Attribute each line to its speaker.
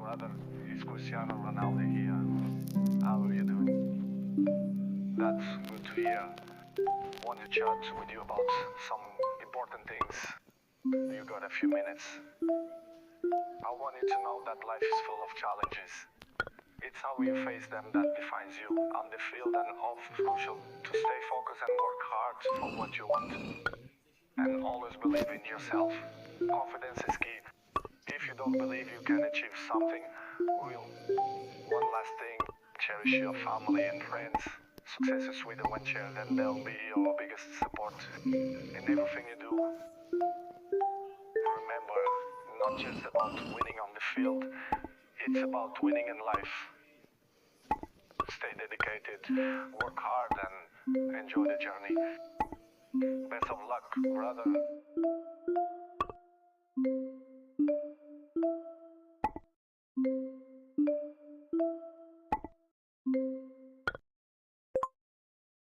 Speaker 1: brother. It's Cristiano Ronaldo here. How are you doing? That's good to hear. Want to chat with you about some important things. You got a few minutes? I want you to know that life is full of challenges. It's how you face them that defines you on the field and off. Crucial to stay focused and work hard for what you want. And always believe in yourself. Confidence is key. If you don't believe you can achieve something, one last thing, cherish your family and friends. Success is sweeter when shared, and they'll be your biggest support in everything you do. Remember, not just about winning on the field, it's about winning in life. Stay dedicated, work hard, and enjoy the journey. Best of luck, brother.